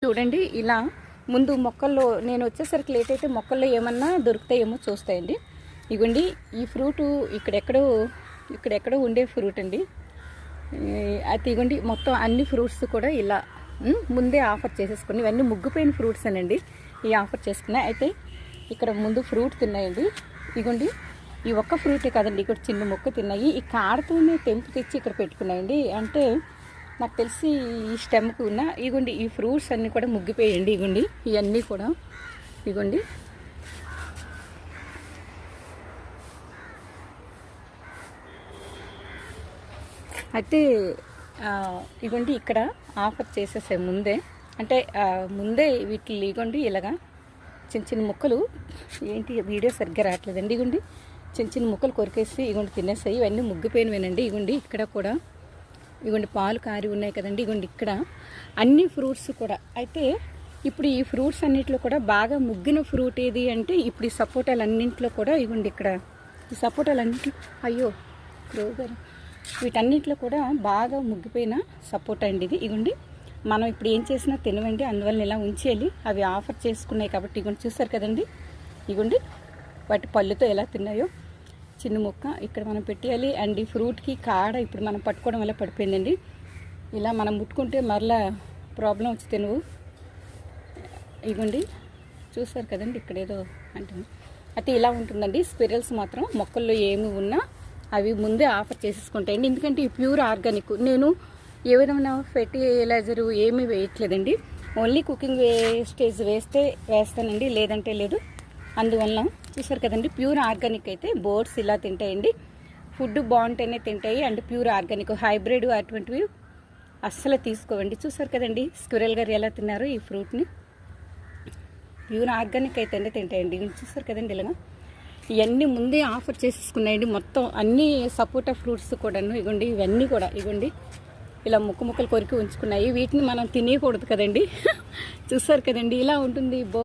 చూడండి ఇలా ముందు మొక్కల్లో నేను వచ్చేసరికి లేట్ అయితే మొక్కల్లో ఏమన్నా దొరుకుతాయేమో చూస్తాయండి. ఇగోండి ఈ ఫ్రూటు ఇక్కడెక్కడో ఉండే ఫ్రూట్ అండి. అయితే ఇగోండి మొత్తం అన్ని ఫ్రూట్స్ కూడా ఇలా ముందే ఆఫర్ చేసేసుకుని ఇవన్నీ ముగ్గిపోయిన ఫ్రూట్స్ అనండి. ఈ ఆఫర్ చేసుకున్నాయి. అయితే ఇక్కడ ముందు ఫ్రూట్ తిన్నాయండి. ఇగోండి ఈ ఒక్క ఫ్రూటే కదండి, ఇక్కడ చిన్న మొక్క తిన్నాయి. ఈ కాడతోనే తెంపు తెచ్చి ఇక్కడ పెట్టుకున్నాయండి. అంటే నాకు తెలిసి ఈ స్టెమ్కి ఉన్న ఇగోండి ఈ ఫ్రూట్స్ అన్నీ కూడా ముగ్గిపోయండి. ఇగోండి ఇవన్నీ కూడా ఇగోండి అయితే ఇగోండి ఇక్కడ ఆఫర్ చేసేసే ముందే, అంటే ముందే వీటిని ఇగోండి ఇలాగా చిన్న చిన్న ముక్కలు, ఏంటి వీడియో సరిగ్గా రావట్లేదండి. ఇగోండి చిన్న చిన్న ముక్కలు కొరికేసి ఇగోండి తినేసాయి. ఇవన్నీ ముగ్గిపోయినవేనండి. ఇగోండి ఇక్కడ కూడా ఇగోండి పాలు కారి ఉన్నాయి కదండి. ఇగోండి ఇక్కడ అన్ని ఫ్రూట్స్ కూడా. అయితే ఇప్పుడు ఈ ఫ్రూట్స్ అన్నింటిలో కూడా బాగా ముగ్గిన ఫ్రూట్ ఏది అంటే ఇప్పుడు ఈ సపోటాలు అన్నింటిలో కూడా ఇగోండి ఇక్కడ ఈ సపోటాలు అన్నింటిలో క్రోగర్ వీటన్నింటిలో కూడా బాగా ముగ్గిపోయిన సపోటా అండి ఇది. ఇగోండి మనం ఇప్పుడు ఏం చేసినా తినవండి, అందువల్ల ఇలా ఉంచేయాలి. అవి ఆఫర్ చేసుకున్నాయి కాబట్టి ఇగోండి చూసారు కదండి. ఇగోండి వాటి పళ్ళుతో ఎలా తిన్నాయో. చిన్న ముక్క ఇక్కడ మనం పెట్టేయాలి. అండ్ ఈ ఫ్రూట్కి కాడ ఇప్పుడు మనం పట్టుకోవడం వల్ల పడిపోయిందండి. ఇలా మనం ముట్టుకుంటే మరలా ప్రాబ్లం వచ్చి తినవు. ఇగోండి చూసారు కదండి ఇక్కడ ఏదో అంటే అయితే ఇలా ఉంటుందండి. స్పిరల్స్ మాత్రం మొక్కల్లో ఏమి ఉన్నా అవి ముందే ఆఫర్ చేసేసుకుంటాయండి. ఎందుకంటే ఈ ప్యూర్ ఆర్గానిక్, నేను ఏ విధమైన ఫెర్టిలైజరు ఏమీ వేయట్లేదండి. ఓన్లీ కుకింగ్ వేస్టేజ్ వేస్తానండి, లేదంటే లేదు. అందువల్ల చూసారు కదండి ప్యూర్ ఆర్గానిక్ అయితే బోర్డ్స్ ఇలా తింటాయండి. ఫుడ్ బాగుంటేనే తింటాయి. అండ్ ప్యూర్ ఆర్గానిక్, హైబ్రిడ్ అటువంటివి అస్సలు తీసుకోవండి. చూసారు కదండి స్క్విరల్ గారు ఎలా తిన్నారో ఈ ఫ్రూట్ని. ప్యూర్ ఆర్గానిక్ అయితేనే తింటాయండి. చూసారు కదండి ఇలాగా ఇవన్నీ ముందే ఆఫర్ చేసేసుకున్నాయండి. మొత్తం అన్ని సపోటా ఫ్రూట్స్ కూడాను ఇగోండి ఇవన్నీ కూడా ఇగోండి ఇలా ముక్కలు కొరికి ఉంచుకున్నాయి. వీటిని మనం తినేయకూడదు కదండి. చూసారు కదండి ఇలా ఉంటుంది.